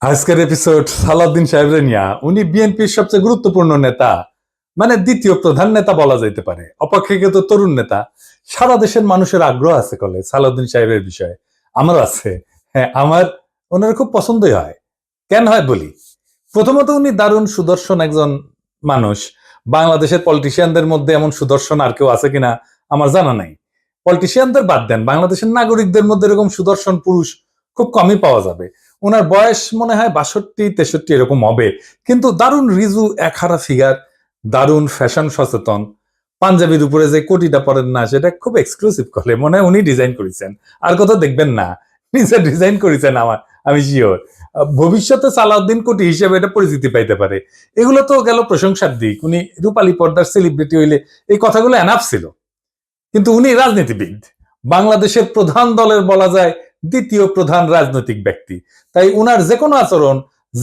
আজকের এপিসোড সালাউদ্দিন সাহেবের নিয়া। উনি বিএনপির সবচেয়ে গুরুত্বপূর্ণ নেতা, মানে দ্বিতীয় প্রধান নেতা বলা যাইতে পারে, অপেক্ষাকৃত তরুণ নেতা। সারা দেশের মানুষের আগ্রহ আছে কলে সালাউদ্দিন সাহেবের বিষয়ে, আমার আছে। হ্যাঁ, আমার ওনার খুব পছন্দই হয়। কেন হয় বলি। প্রথমত, উনি দারুণ সুদর্শন একজন মানুষ। বাংলাদেশের পলিটিশিয়ানদের মধ্যে এমন সুদর্শন আর কেউ আছে কিনা আমার জানা নাই। পলিটিশিয়ানদের বাদ দেন, বাংলাদেশের নাগরিকদের মধ্যে এরকম সুদর্শন পুরুষ খুব কমই পাওয়া যাবে। ওনার বয়স মনে হয় 62-63 এরকম হবে, কিন্তু দারুণ রিজু একহারা ফিগার, দারুণ ফ্যাশন সচেতন। পাঞ্জাবির উপরে যে কোটিটা পরেন না, সেটা খুব এক্সক্লুসিভ করে, মনে হয় উনি ডিজাইন করেছেন, আর কোথাও দেখবেন না, নিজে ডিজাইন করেছেন। আমি শিওর ভবিষ্যতে সালাউদ্দিন কোটি হিসেবে এটা পরিচিতি পাইতে পারে। এগুলো তো গেল প্রশংসার দিক। উনি রূপালী পর্দার সেলিব্রিটি হইলে এই কথাগুলো এনাফ ছিল, কিন্তু উনি রাজনীতিবিদ, বাংলাদেশের প্রধান দলের বলা যায় দ্বিতীয় প্রধান রাজনৈতিক ব্যক্তি। তাই উনার যে কোনো আচরণ,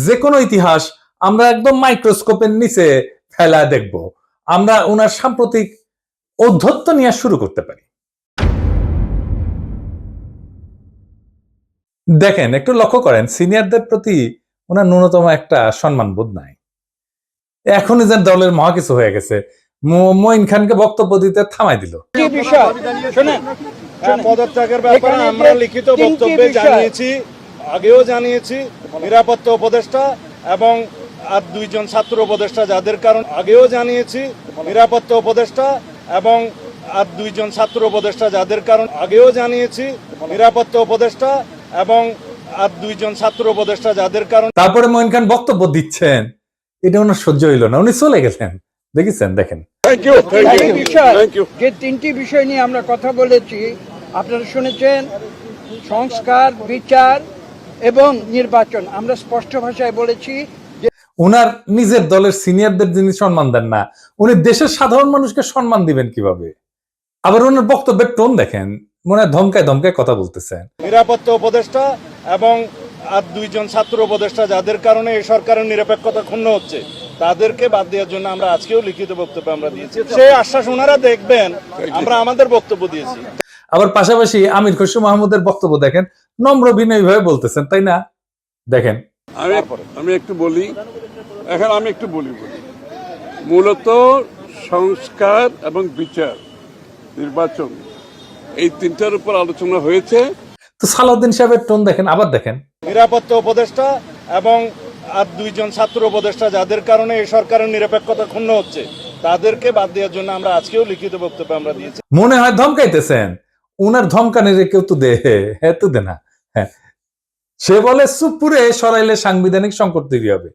যে কোনো ইতিহাস আমরা একদম মাইক্রোস্কোপের নিচে ফেলায় দেখব। আমরা উনার সাম্প্রতিক ঔদ্ধত্য নিয়ে শুরু করতে পারি। দেখেন, একটু লক্ষ্য করেন, সিনিয়রদের প্রতি ওনার ন্যূনতম একটা সম্মানবোধ নাই। এখনই যে দলের মহা কিছু হয়ে গেছে, মঈন খানকে বক্তব্য দিতে থামাই দিল। পদত্যাগের ব্যাপারে আমরা লিখিত বক্তব্যে জানিয়েছি, আগেও জানিয়েছি। নিরাপত্তা উপদেষ্টা এবং আর দুইজন ছাত্র উপদেষ্টা যাদের কারণ আগেও জানিয়েছি। নিরাপত্তা উপদেষ্টা এবং আর দুইজন ছাত্র উপদেষ্টা যাদের কারণ আগেও জানিয়েছি। নিরাপত্তা উপদেষ্টা এবং আর দুইজন ছাত্র উপদেষ্টা যাদের কারণ। তারপরে মঈন খান বক্তব্য দিচ্ছেন, এটা ওনার সহ্য হইল না, উনি চলে গেছেন। দেখেছেন, দেখেন। যে তিনটি বিষয় নিয়ে আমরা কথা বলেছি আপনারা শুনেছেন, সংস্কার, বিচার এবং নির্বাচন। আমরা স্পষ্ট ভাষায় বলেছি যে উনার নিজের দলের সিনিয়রদের যিনি সম্মান দেন না, উনি দেশের সাধারণ মানুষকে সম্মান দিবেন কিভাবে? আবার ওনার বক্তব্যের টোন দেখেন, মনে হয় ধমকায় ধমকায় কথা বলতেছেন। নিরাপত্তা উপদেষ্টা এবং আর দুইজন ছাত্র উপদেষ্টা যাদের কারণে এই সরকারের নিরপেক্ষতা ক্ষুণ্ণ হচ্ছে, তাদেরকে বাদ দেওয়ার জন্য আমরা আজকেও লিখিত বক্তব্য আমরা দিয়েছি। সেই আশ্বাস ওনারা দেখবেন, আমরা আমাদের বক্তব্য দিয়েছি। আবার পাশাপাশি আমির খসরু মাহমুদের বক্তব্য দেখেন, নম্র বিনয়ী ভাবে বলতেছেন, তাই না? দেখেন, আমি একটু বলি, মূলত সংস্কার এবং বিচার, নির্বাচন, এই তিনটার উপর আলোচনা হয়েছে। তো সালাউদ্দিন সাহেবের টোন দেখেন, আবার দেখেন। নিরাপত্তা উপদেষ্টা এবং আর দুইজন ছাত্র উপদেষ্টা যাদের কারণে এই সরকারের নিরপেক্ষতা ক্ষুণ্ণ হচ্ছে, তাদেরকে বাদ দেওয়ার জন্য আমরা আজকেও লিখিত বক্তব্য আমরা দিয়েছি। মনে হয় ধমকাইতেছেন। উনার ধমকানিরে কেউ তো দে, হ্যাঁ তো দে না। হ্যাঁ, সে বলে চুপপুরে সরাইলে সাংবিধানিক সংকট তৈরি হবে,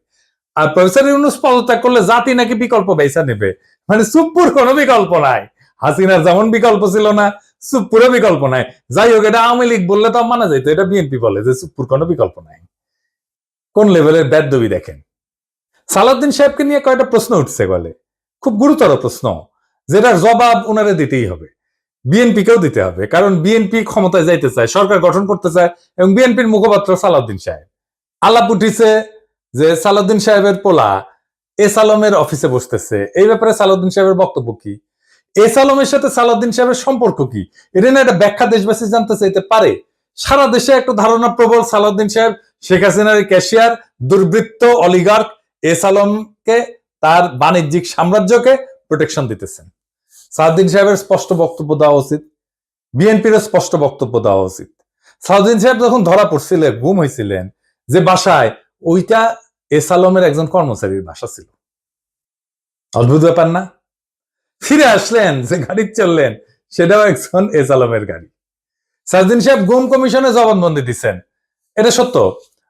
আর প্রফেসর ইউনূস পদত্যাগ করলে জাতি নাকি বিকল্প বেচা নেবে। মানে চুপপুর কোনো বিকল্প নাই। হাসিনার যেমন বিকল্প ছিল না, চুপপুরে বিকল্প নাই। যাই হোক, এটা আওয়ামী লীগ বললে তো মানা যাইতো, এটা বিএনপি বলে যে চুপপুর কোনো বিকল্প নাই। কোন লেভেলের বেদবি দেখেন। সালাউদ্দিন সাহেবকে নিয়ে কয়েকটা প্রশ্ন উঠছে বলে, খুব গুরুতর প্রশ্ন, যেটার জবাব উনারে দিতেই হবে, বিএনপিকেও দিতে হবে। কারণ বিএনপি ক্ষমতায় যাইতে চায়, সরকার গঠন করতে চায়, এবং বিএনপির মুখপাত্র সালাউদ্দিন সাহেব। আলাপ উঠিছে যে সালাউদ্দিন সাহেবের পোলা এস আলমের অফিসে বসতেছে। এই ব্যাপারে সালাউদ্দিন সাহেবের বক্তব্য কি? এস আলমের সাথে সালাউদ্দিন সাহেবের সম্পর্ক কি? এটা না একটা ব্যাখ্যা দেশবাসী জানতে চাইতে পারে। সারা দেশে একটা ধারণা প্রবল, সালাউদ্দিন সাহেব শেখ হাসিনার ক্যাশিয়ার, দুর্বৃত্ত অলিগার্ক এস আলমকে, তার বাণিজ্যিক সাম্রাজ্যকে প্রোটেকশন দিতেছেন। সালাউদ্দিন সাহেবের স্পষ্ট বক্তব্য দেওয়া উচিত, বিএনপির স্পষ্ট বক্তব্য দেওয়া উচিত। সালাউদ্দিন সাহেব যখন ধরা পড়ছিলেন, গুম হয়েছিলেন যে বাসায়, ওইটা এস আলমের একজন কর্মচারীর বাসা ছিল। অদ্ভুত ব্যাপার না? ফিরে আসলেন, যে গাড়ি চললেন, সেটাও একজন এস আলমের গাড়ি। সালাউদ্দিন সাহেব গুম কমিশনে জবানবন্দি দিচ্ছেন, এটা সত্য।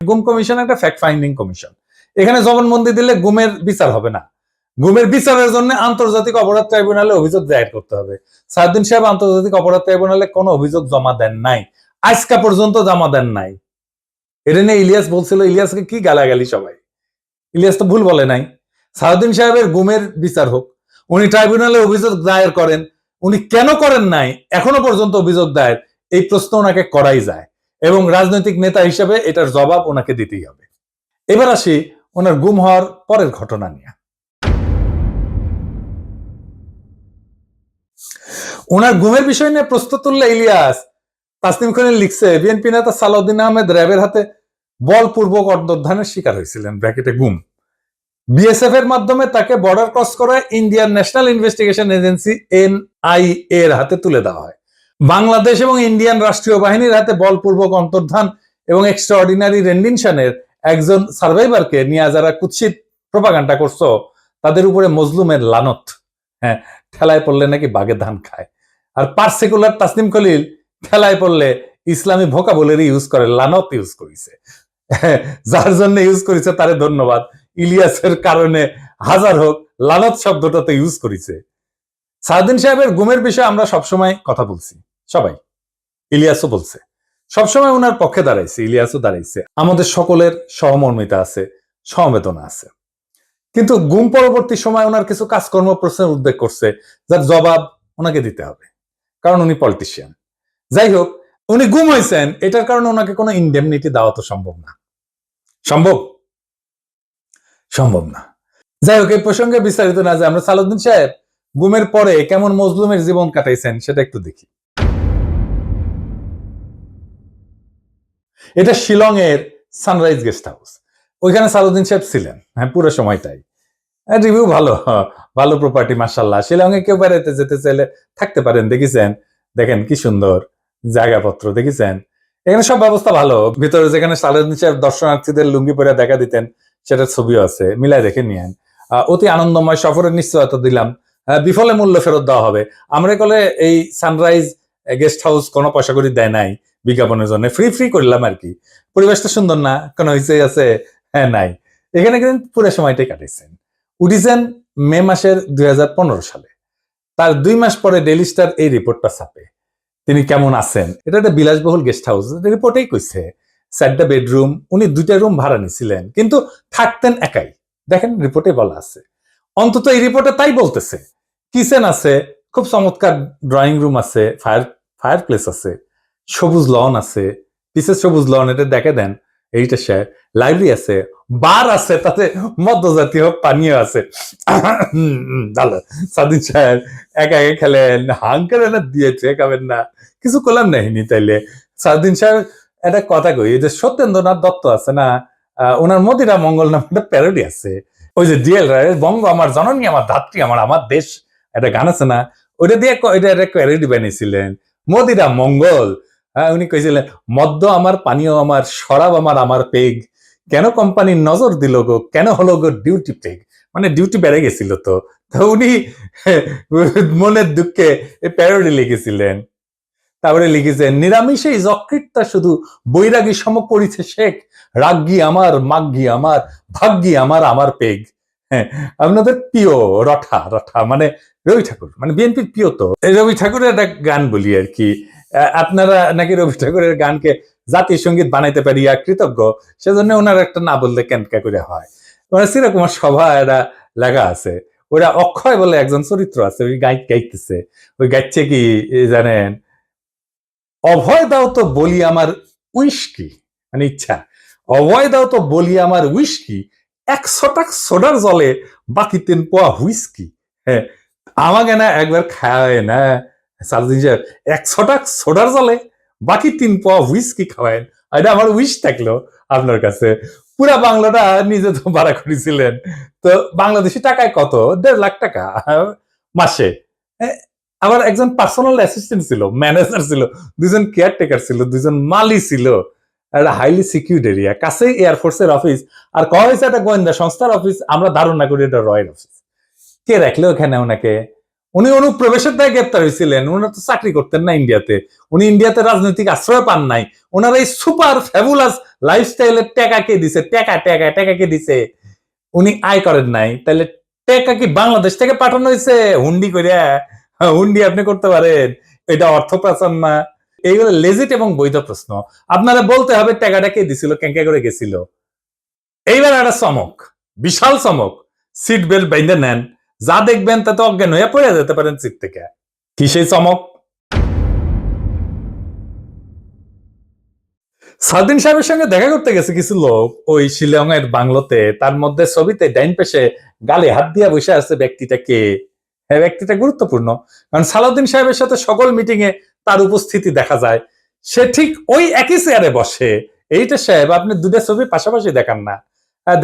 গুম কমিশন একটা ফ্যাক্ট ফাইন্ডিং কমিশন। এখানে জবানবন্দি দিলে গুমের বিচার হবে না। গুমের বিচারের জন্য আন্তর্জাতিক অপরাধ ট্রাইব্যুনালে অভিযোগ দায়ের করতে হবে। সালাউদ্দিন সাহেব আন্তর্জাতিক অপরাধ ট্রাইব্যুনালে কোনো অভিযোগ জমা দেন নাই, আজকা পর্যন্ত জমা দেন নাই। এটা নিয়ে ইলিয়াস বলছিল, ইলিয়াসকে কি গালাগালি সবাই। ইলিয়াস তো ভুল বলে নাই। সালাউদ্দিন সাহেবের গুমের বিচার হোক, উনি ট্রাইব্যুনালে অভিযোগ দায়ের করেন। উনি কেন করেন নাই এখনো পর্যন্ত অভিযোগ দায়ের, এই প্রশ্ন ওনাকে করাই যায়, এবং রাজনৈতিক নেতা হিসেবে এটার জবাব ওনাকে দিতেই হবে। এবার আসি ওনার গুম হওয়ার পরের ঘটনা নিয়ে। ওনার গুমের বিষয় নিয়ে প্রশ্ন তুললে ইলিয়াস, তাসনিম খানের লিখছে, বিএনপি নেতা সালাউদ্দিন আহমেদ র্যাবের হাতে বলপূর্বক অন্তর্ধানের শিকার হয়েছিলেন, ব্র্যাকেটে গুম। বিএসএফ এর মাধ্যমে তাকে বর্ডার ক্রস করায় Indian national investigation agency NIA এর হাতে তুলে দেওয়া হয়। বাংলাদেশ এবং ইন্ডিয়ান রাষ্ট্রীয় বাহিনীর হাতে বলপূর্বক অন্তর্ধান এবং এক্সট্রাঅর্ডিনারি রেন্ডিশনের একজন সার্ভাইভারকে নিয়ে যারা কুৎসিত প্রপাগান্ডা করছো, তাদের উপরে মজলুমের লানত। হ্যাঁ, ঠেলায় পড়লে নাকি বাঘে ধান খায়। আর পার্সিকুলার তাসনিম খলিল ঠেলায় পড়লে ইসলামী ভোকাবুলারি ইউজ করে, লানত ইউজ করেছে। যার জন্য ইউজ করেছে তারে ধন্যবাদ। ইলিয়াসের কারণে হাজার হোক, লানত শব্দটা তো ইউজ করেছে। সাউদ্দিন সাহেবের গুমের বিষয়ে আমরা সবসময় কথা বলছি, সবাই, ইলিয়াসও বলছে, সবসময় ওনার পক্ষে দাঁড়াইছে, ইলিয়াসও দাঁড়াইছে। আমাদের সকলের সহমর্মিতা আছে, সমবেদনা আছে। কিন্তু গুম পরবর্তী সময় ওনার কিছু কাজকর্ম প্রশ্নের উদ্বেগ করছে, যার জবাব ওনাকে দিতে হবে, কারণ উনি পলিটিশিয়ান। যাই হোক, উনি গুম হয়েছেন, এটার কারণে ওনাকে কোনো ইনডেমনিটি দেওয়া তো সম্ভব না। সম্ভব না। যাই হোক, এই প্রসঙ্গে বিস্তারিত না যে আমরা সালাউদ্দিন সাহেব গুমের পরে কেমন মজলুমের জীবন কাটাইছেন সেটা একটু দেখি। এটা শিলং এর সানরাইজ গেস্ট হাউস। ওইখানে সালাউদ্দিন সাহেব ছিলেন, হ্যাঁ, পুরো সময়টাই। রিভিউ ভালো, ভালো প্রপার্টি, মাশাআল্লাহ। শিলং এ কেউ বেড়াইতে যেতে চাইলে থাকতে পারেন। দেখেছেন, দেখেন কি সুন্দর জায়গাপত্র, দেখেছেন। এখানে সব ব্যবস্থা ভালো। ভিতরে যেখানে সালাউদ্দিন সাহেব দর্শনার্থীদের লুঙ্গি পরে দেখা দিতেন, সেটার ছবিও আছে, মিলাই দেখে নিয়েন। অতি আনন্দময় সফরের নিশ্চয়তা দিলাম, বিফলে মূল্য ফেরত দেওয়া হবে। আমরা কলে এই সানরাইজ গেস্ট হাউস কোনো পয়সা করে দেয় নাই বিজ্ঞাপনের জন্য, ফ্রি করলাম আর কি। পরিবেশটা সুন্দর না, কোনো হইচই আছে? হ্যাঁ, নাই। এখানে কিন্তু পুরো সময়টাই কাটাইছেন। উঠিছেন মে মাসের 2015 সালে। তার 2 মাস পরে ডেইলি স্টার এই রিপোর্টটা ছাপে, তিনি কেমন আছেন। এটা একটা বিলাসবহুল গেস্ট হাউস, রিপোর্টেই কইছে। 4টা বেডরুম, উনি 2টা রুম ভাড়া নিছিলেন, কিন্তু থাকতেন একাই। দেখেন রিপোর্টে বলা আছে, অন্তত এই রিপোর্টে তাই বলতেছে। কিচেন আছে, খুব চমৎকার ড্রয়িং রুম আছে, ফায়ার প্লেস আছে, সবুজ লন আছে, পিসের সবুজ লন, এটা দেখে দেন। এইটা সে লাইব্রেরি আছে, বার আছে, তাতে মধ্যজাতীয় পানীয় আছে। ভালো। সাদিন সাহেব একা একা খেলেন, হাঙ্কার এনে দিয়েছে, খাবেন না, কিছু করলাম নাহিনি। তাইলে সাদিন সাহেব একটা কথা কই, যে সত্যেন্দ্রনাথ দত্ত আছে না, ওনার মদিরা মঙ্গল নামে একটা প্যারোডি আছে। ওই যে ডিএল রায়ের বঙ্গ আমার জননী, আমার ধাত্রী, আমার দেশ, একটা গান আছে না, ওইটা দিয়ে এটা একটা প্যারোডি বানিয়েছিলেন, মদিরা মঙ্গল। উনি কইছিলেন, মদ্য আমার, পানীয় আমার, শরাব আমার পেগ, কেন কোম্পানির নজর দিল গো, কেন হলো গো ডিউটি পেগ। মানে ডিউটি বেড়ে গেছিল তো উনি মনের দুঃখে এই প্যারোডি লিখেছিলেন। তারপরে লিখেছেন, নিরামিষে যকৃতটা শুধু বৈরাগী সম করিছে শেখ, রাগ্গি আমার, মাগ্গি আমার, ভাগ্যি আমার পেগ। হ্যাঁ, আপনাদের প্রিয় রঠা মানে রবি ঠাকুর, মানে বিএনপির প্রিয় তো রবি ঠাকুরের একটা গান বলি আর কি। আপনারা নাকি রবি ঠাকুরের গানকে জাতীয় সঙ্গীত বানাইতে পারিয়া কৃতজ্ঞ, সেজন্য ওনার একটা না বললে কেনকা করে হয়। মানে চিরকুমার সভা এটা লেখা আছে, ওরা অক্ষয় বলে একজন চরিত্র আছে, ওই গাইতেছে। ওই গাইছে কি জানেন, অভয় দাও তো বলি আমার উইস্কি, মানে ইচ্ছা, অভয় দাও তো বলি আমার উইস্কি, 100 টাকা সোডার জলে বাকি 3 পোয়া হুইস্কি। হ্যাঁ, আমাকে না একবার খাওয়ায় না সালাউদ্দিন সাহেব, 100 টাকা সোডার জলে বাকি 3 পোয়া হুইস্কি খাওয়ায়। এটা আমার উইশ থাকলো আপনার কাছে। পুরা বাংলাটা নিজে তো ভাড়া করেছিলেন, তো বাংলাদেশি টাকায় কত? 1.5 লাখ টাকা মাসে। আবার একজন পার্সোনাল অ্যাসিস্ট্যান্ট ছিল, ম্যানেজার ছিল, 2জন কেয়ারটেকার ছিল, 2জন মালি ছিল। একটা হাইলি সিকিউর্ড এরিয়া, কাছেই এয়ারফোর্সের অফিস। আর কয়া হয়েছে একটা গোয়েন্দা সংস্থার অফিস, আমরা ধারণা করি এটা রয়ের অফিস। কে রাখলো ওখানে ওনাকে? উনি অনুপ্রবেশের দায় গ্রেপ্তার হয়েছিলেন। উনি তো চাকরি করতেন না ইন্ডিয়াতে, উনি ইন্ডিয়াতে রাজনৈতিক আশ্রয় পান নাই। ওনার এই সুপার ফ্যাবুলাস লাইফস্টাইলের টাকা কে দিছে? টাকা কে দিছে? উনি আয় করেন নাই, তাহলে টাকা কি বাংলাদেশ থেকে পাঠানো হয়েছে হুন্ডি করিয়া? হুন্ডি আপনি করতে পারেন, এটা অর্থ পাচার না? এইগুলো লেজিট এবং বৈধ প্রশ্ন। আপনারা বলতে হবে টাকাটা কে দিছিল, কেঙ্কা করে গেছিল। এইবার একটা চমক, বিশাল চমক। সিট বেল্ট বাইন্ধে নেন, যা দেখবেন তাতে অজ্ঞান হয়ে পড়ে যেতে পারেন সিট থেকে। কি সেই চমক? সাউদ্দিন সাহেবের সঙ্গে দেখা করতে গেছে কিছু লোক ওই শিলং এর বাংলোতে। তার মধ্যে ছবিতে ডাইন পেশে গালে হাত দিয়া বসে আছে ব্যক্তিটা কে? হ্যাঁ, ব্যক্তিটা গুরুত্বপূর্ণ, কারণ সালাউদ্দিন সাহেবের সাথে সকল মিটিং এ তার উপস্থিতি দেখা যায়। সে ঠিক ওই একই চেয়ারে বসে, এইটা সাহেব আপনি দুটা ছবি পাশাপাশি দেখান না,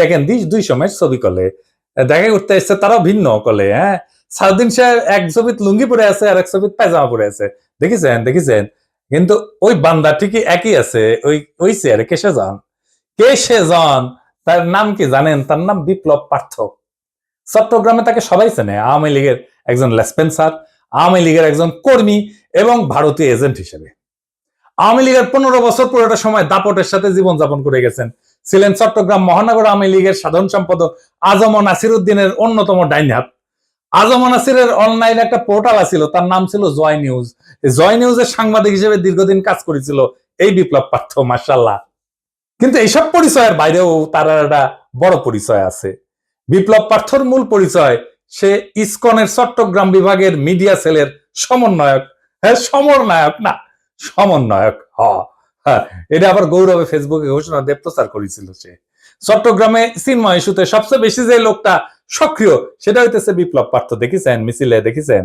দেখেন দুই সময় ছবি কলে দেখা করতে এসছে, তারাও ভিন্ন কলে। হ্যাঁ, সাউদ্দিন সাহেব এক ছবিত লুঙ্গি পরে আছে আর এক ছবিত পায়জামা পরে আছে, দেখেছেন। কিন্তু ওই বান্দা ঠিকই একই আছে, ওই চেয়ারে কে সে জন, তার নাম কি জানেন? তার নাম বিপ্লব পার্থ। চট্টগ্রামে তাকে সবাই চেনে, আওয়ামী লীগের একজন লেসপেন্সার, আওয়ামী লীগের একজন কর্মী এবং ভারতীয় এজেন্ট হিসেবে। আওয়ামী লীগের 15 বছর পুরোটা সময় দাপটের সাথে জীবনযাপন করে গেছেন। ছিলেন চট্টগ্রাম মহানগর আওয়ামী লীগের সাধারণ সম্পাদক আজম নাসির উদ্দিনের অন্যতম ডাইন হাত। আজম নাসিরের অনলাইন একটা পোর্টাল ছিল, তার নাম ছিল জয় নিউজ। জয় নিউজের সাংবাদিক হিসেবে দীর্ঘদিন কাজ করেছিল এই বিপ্লব পার্থ, মাশাআল্লাহ। কিন্তু এইসব পরিচয়ের বাইরেও তার একটা বড় পরিচয় আছে। বিপ্লব পার্থর মূল পরিচয়, সে ইসকনের চট্টগ্রাম বিভাগের মিডিয়া সেলের সমন্বয়ক। হ্যাঁ, সমন্বয়ক না, সমন্বয়ক। হ্যাঁ, এটা আবার গৌরবে ফেসবুকে ঘোষণা দিয়ে প্রচার করেছিল সে। চট্টগ্রামে চিন্ময় ইস্যুতে সবচেয়ে বেশি যে লোকটা সক্রিয়, সেটা হইতেছে বিপ্লব পার্থ। দেখেছেন মিছিলে, দেখেছেন।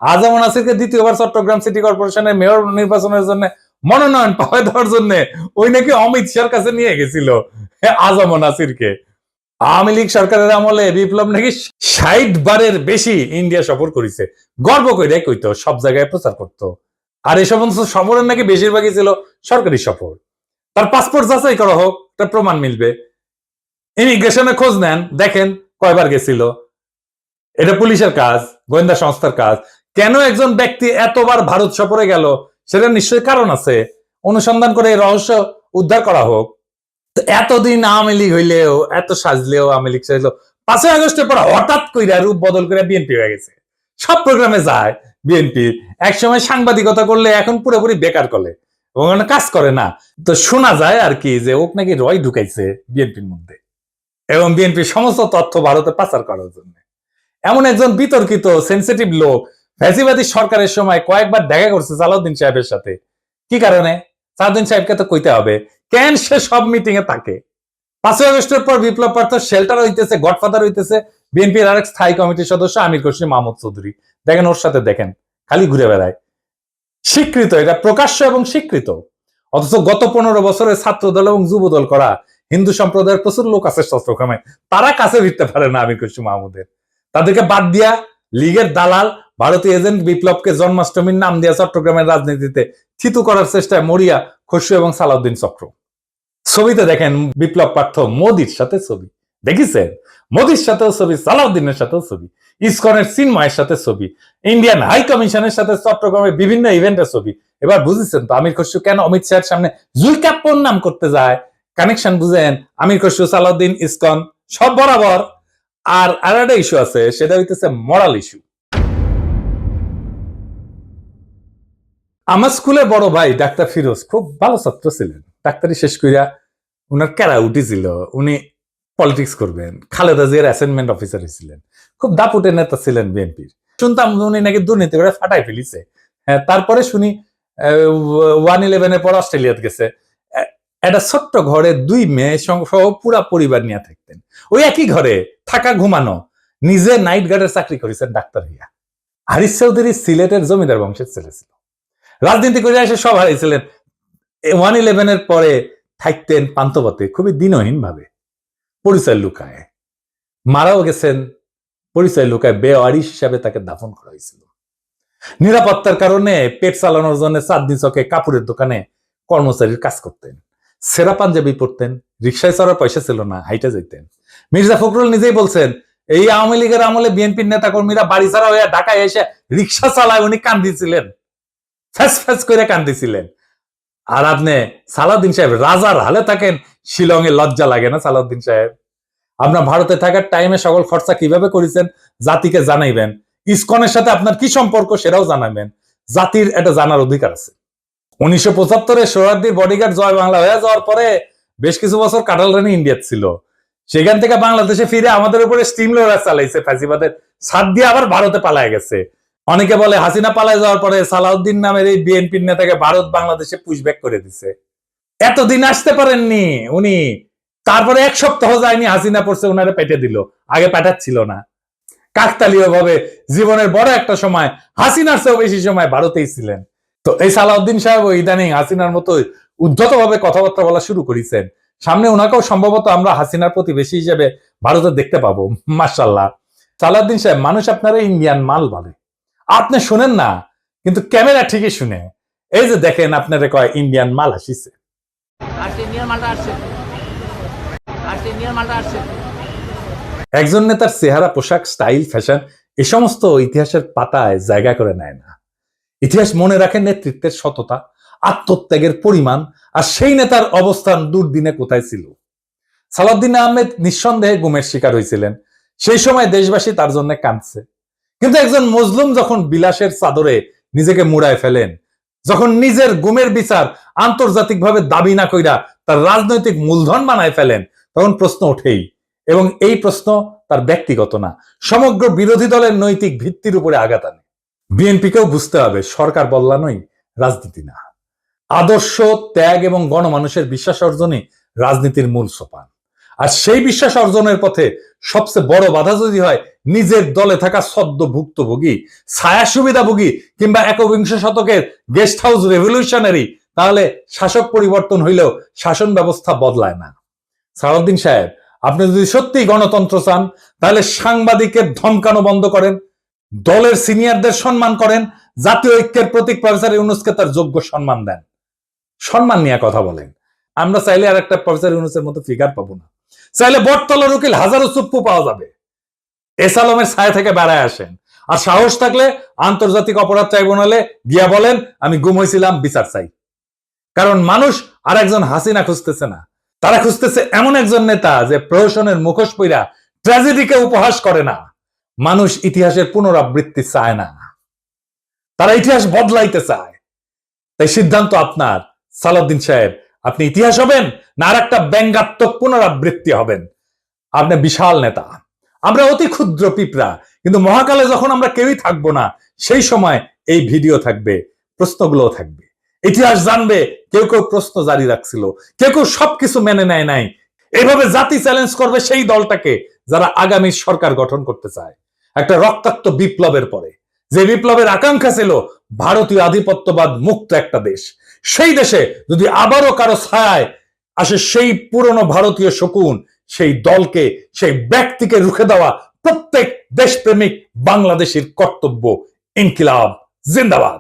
আজম নাসিরকে দ্বিতীয়বার চট্টগ্রাম সিটি কর্পোরেশনের মেয়র নির্বাচনের জন্য মনোনয়ন পাওয়া দেওয়ার জন্য ওই নাকি অমিত শাহর কাছে নিয়ে গেছিল আজম নাসিরকে। আওয়ামী লীগ সরকারের আমলে বিপ্লব নাকি 60 বারের বেশি ইন্ডিয়া সফর করেছে, গর্ব করে কইতো, সব জায়গায় প্রচার করতো। আর এই সমস্ত সফরের নাকি বেশিরভাগই ছিল সরকারি সফর। তার পাসপোর্ট যাচাই করা হোক, তার প্রমাণ মিলবে। ইমিগ্রেশনে খোঁজ নেন, দেখেন কয়বার গেছিল। এটা পুলিশের কাজ, গোয়েন্দা সংস্থার কাজ। কেন একজন ব্যক্তি এতবার ভারত সফরে গেল, সেটা নিশ্চয়ই কারণ আছে। অনুসন্ধান করে এই রহস্য উদ্ধার করা হোক। এতদিন আওয়ামী লীগ হইলেও, এত সাজলেও আওয়ামী লীগ সাজলেও, 5ই আগস্টের পর হঠাৎ কইরা রূপ বদল করে বিএনপি হয়ে গেছে। সব প্রোগ্রামে যায় বিএনপি। একসময় সাংবাদিকতা করলে এখন পুরোপুরি বেকার করে এবং কাজ করে না। তো শোনা যায় আর কি যে ওক নাকি রয় ঢুকাইছে বিএনপির মধ্যে এবং বিএনপির সমস্ত তথ্য ভারতে পাচার করার জন্য। এমন একজন বিতর্কিত সেন্সিটিভ লোক ফ্যাসিবাদী সরকারের সময় কয়েকবার দেখা করছে সালাউদ্দিন সাহেবের সাথে। কি কারণে? সালাউদ্দিন সাহেবকে তো কইতে হবে কেন সে সব মিটিং এ থাকে। 5ই আগস্টের পর বিপ্লব পার্থ শেল্টার হইতেছে, গডফাদার হইতেছে বিএনপির আরেক স্থায়ী কমিটির সদস্য আমির খসরু মাহমুদ চৌধুরী। দেখেন ওর সাথে, দেখেন খালি ঘুরে বেড়ায়। স্বীকৃত, এটা প্রকাশ্য এবং স্বীকৃত। অথচ গত 15 বছরে ছাত্র দল এবং যুব দল করা হিন্দু সম্প্রদায়ের প্রচুর লোক আছে চট্টগ্রামে, তারা কাছে ভিড়তে পারে না আমির খসরু মাহমুদের। তাদেরকে বাদ দিয়া লীগের দালাল ভারতীয় এজেন্ট বিপ্লবকে জন্মাষ্টমীর নাম দিয়া চট্টগ্রামের রাজনীতিতে থিতু করার চেষ্টায় মরিয়া খসরু এবং সালাউদ্দিন চক্র। ছবিতে দেখেন বিপ্লব পার্থ মোদির সাথে ছবি, দেখেছেন? মোদির সাথেও ছবি, সালাউদ্দিনের সাথেও ছবি, ইসকনের চিন্ময়ের সাথে ছবি, ইন্ডিয়ান হাই কমিশনের সাথে চট্টগ্রামের বিভিন্ন ইভেন্টের ছবি। এবার বুঝেছেন তো আমির খসরু কেন অমিত শাহের সামনে জুলকাপ্পর নাম করতে যায়? কানেকশন বুঝেন? আমির খসরু, সালাউদ্দিন, ইসকন সব বরাবর। আর আরেকটা ইস্যু আছে, সেটা হইতেছে মরাল ইস্যু। আমার স্কুলের বড় ভাই ডাক্তার ফিরোজ খুব ভালো ছাত্র ছিলেন। ডাক্তারি শেষ কইরা উনার ক্যারা উঠেছিল, উনি পলিটিক্স করবেন। খালেদা জিয়ার অ্যাসাইনমেন্ট অফিসার ছিলেন, খুব দাপুটের নেতা ছিলেন বিএনপির। শুনতাম উনি নাকি দুর্নীতি করে ফাটাই ফেলিছে। হ্যাঁ, তারপরে শুনি 1/11 পর অস্ট্রেলিয়াতে গেছে। একটা ছোট্ট ঘরে 2 মেয়ে সহ পুরা পরিবার নিয়ে থাকতেন। ওই একই ঘরে থাকা, ঘুমানো। নিজে নাইট গার্ডের চাকরি করেছেন ডাক্তার হইয়া। হারিস চৌধুরী সিলেটের জমিদার বংশের ছেলে ছিল। রাজনীতি করে এসে সব হারিয়েছিলেন। 1/11 পরে থাকতেন পান্তপথে, খুবই দিনহীন ভাবে, পরিচয় লুকায়। মারাও গেছেন পরিচয় লুকায়, বেওয়ারিশ হিসাবে তাকে দাফন করা হয়েছিল। নিরাপত্তার কারণে পেট চালানোর জন্য চাঁদনি চকে কাপড়ের দোকানে কর্মচারীর কাজ করতেন। সেরা পাঞ্জাবি পরতেন, রিক্সায় চড়ার পয়সা ছিল না, হাইটে যেতেন। মির্জা ফখরুল নিজেই বলছেন, এই আওয়ামী লীগের আমলে বিএনপির নেতা কর্মীরা বাড়ি ছাড়া হয়ে ঢাকায় এসে রিক্সা চালায়, উনি কান্দিছিলেন, ফ্যাস ফ্যাস করে কান্দিছিলেন। আর আপনি সালাউদ্দিন সাহেব রাজার হালে থাকেন, শিলংয়ে লজ্জা লাগে না সালাউদ্দিন সাহেব? আপনার ভারতে থাকার টাইমে সকল খরচা কিভাবে করেছেন জাতিকে জানাইবেন। ইসকনের সাথে আপনার কি সম্পর্ক সেটাও জানাবেন। জাতির এটা জানার অধিকার আছে। 1975-এ সোহরাওয়ার্দীর বডিগার্ড জয় বাংলা হয়ে যাওয়ার পরে বেশ কিছু বছর কাটাল রানী ইন্ডিয়া ছিল। সেখান থেকে বাংলাদেশে ফিরে আমাদের উপরে স্টিম লোডার চালাইছে, ফ্যাসিবাদের সাথ দিয়ে আবার ভারতে পালায় গেছে। অনেকে বলে হাসিনা পালায় যাওয়ার পরে সালাউদ্দিন নামের এই বিএনপির নেতাকে ভারত বাংলাদেশে পুশব্যাক করে দিছে। এতদিন আসতে পারেননি উনি, তারপরে 1 সপ্তাহ যায়নি হাসিনা পড়ছে, উনারে পেটে দিল। আগে পাঠাচ্ছিল না। কাকতালীয় ভাবে জীবনের বড় একটা সময় হাসিনার চেয়েও বেশি সময় ভারতেই ছিলেন। তো এই সালাউদ্দিন সাহেব ইদানিং হাসিনার মতো উদ্ধতভাবে কথাবার্তা বলা শুরু করেছেন। সামনে ওনাকেও সম্ভবত আমরা হাসিনার প্রতিবেশী হিসেবে ভারতে দেখতে পাবো। মাশাআল্লাহ। সালাউদ্দিন সাহেব, মানুষ আপনারা ইন্ডিয়ান মাল বলে, আপনি শুনেন না, কিন্তু ক্যামেরা ঠিকই শুনে। এই যে দেখেন, আপনারা কয় ইন্ডিয়ান মাল আসিছে। একজন নেতার চেহারা, পোশাক, স্টাইল, ফ্যাশন এ সমস্ত ইতিহাসের পাতায় জায়গা করে নেয় না। ইতিহাস মনে রাখে নেতৃত্বের সততা, আত্মত্যাগের পরিমাণ, আর সেই নেতার অবস্থান দুর্দিনে কোথায় ছিল। সালাউদ্দিন আহমেদ নিঃসন্দেহে গুমের শিকার হয়েছিলেন। সেই সময় দেশবাসী তার জন্য কাঁদছে। কিন্তু একজন মজলুম যখন বিলাসের চাদরে নিজেকে মুড়ায় ফেলেন, যখন নিজের গুমের বিচার আন্তর্জাতিকভাবে দাবি না কইরা তার রাজনৈতিক মূলধন বানায় ফেলেন, তখন প্রশ্ন ওঠেই। এবং এই প্রশ্ন তার ব্যক্তিগত না, সমগ্র বিরোধী দলের নৈতিক ভিত্তির উপরে আঘাত আনে। বিএনপিকেও বুঝতে হবে, সরকার বদলানোই রাজনীতি না। আদর্শ, ত্যাগ এবং গণমানুষের বিশ্বাস অর্জনই রাজনীতির মূল সোপান। আর সেই বিশ্বাস অর্জনের পথে সবচেয়ে বড় বাধা যদি হয় নিজের দলে থাকা সদ্য ভুক্তভোগী, ছায়া সুবিধাভোগী কিংবা একবিংশ শতকের গেস্ট হাউস রেভলিউশনারি, তাহলে শাসক পরিবর্তন হইলেও শাসন ব্যবস্থা বদলায় না। সালাউদ্দিন সাহেব, আপনি যদি সত্যি গণতন্ত্র চান, তাহলে সাংবাদিকের ধমকানো বন্ধ করেন, দলের সিনিয়রদের সম্মান করেন, জাতীয় ঐক্যের প্রতীক প্রফেসর ইউনূসকে তার যোগ্য সম্মান দেন, সম্মান নিয়ে কথা বলেন। আমরা চাইলে আর একটা প্রফেসর ইউনূসের মতো ফিগার পাবো না। চাইলে বটতলার উকিল হাজারো চুপ্পু পাওয়া যাবে। এস আলমের ছায়া থেকে বেড়ায় আসেন। আর সাহস থাকলে আন্তর্জাতিক অপরাধ ট্রাইব্যুনালে গিয়া বলেন, আমি গুম হয়েছিলাম, বিচার চাই। কারণ মানুষ আর একজন হাসিনা খুঁজতেছে না, তারা খুঁজতেছে এমন একজন নেতা যে প্রহসনের মুখোশ পইরা ট্র্যাজেডিকে উপহাস করে না। মানুষ ইতিহাসের পুনরাবৃত্তি চায় না, তারা ইতিহাস বদলাইতে চায়। তাই সিদ্ধান্ত আপনার সালাউদ্দিন সাহেব, আপনি ইতিহাস হবেন না আর একটা ব্যঙ্গাত্মক পুনরাবৃত্তি হবেন। আপনি বিশাল নেতা, আমরা অতি ক্ষুদ্র পিঁপড়া, কিন্তু মহাকালে যখন আমরা কেউই থাকবো না, সেই সময় এই ভিডিও থাকবে, প্রশ্নগুলো থাকবে, ইতিহাস জানবে। কেউ কেউ প্রশ্ন জারি রাখছিল, কেউ কেউ সবকিছু মেনে নেয় নাই। এভাবে জাতি চ্যালেঞ্জ করবে সেই দলটাকে যারা আগামী সরকার গঠন করতে চায় একটা রক্তাক্ত বিপ্লবের পরে, যে বিপ্লবের আকাঙ্ক্ষা ছিল ভারতীয় আধিপত্যবাদ মুক্ত একটা দেশ। সেই দেশে যদি আবারও কারো ছায়ায় আসে সেই পুরনো ভারতীয় শকুন, সেই দলকে, সেই ব্যক্তিকে রুখে দেওয়া প্রত্যেক দেশপ্রেমিক বাংলাদেশের কর্তব্য। ইনকিলাব জিন্দাবাদ।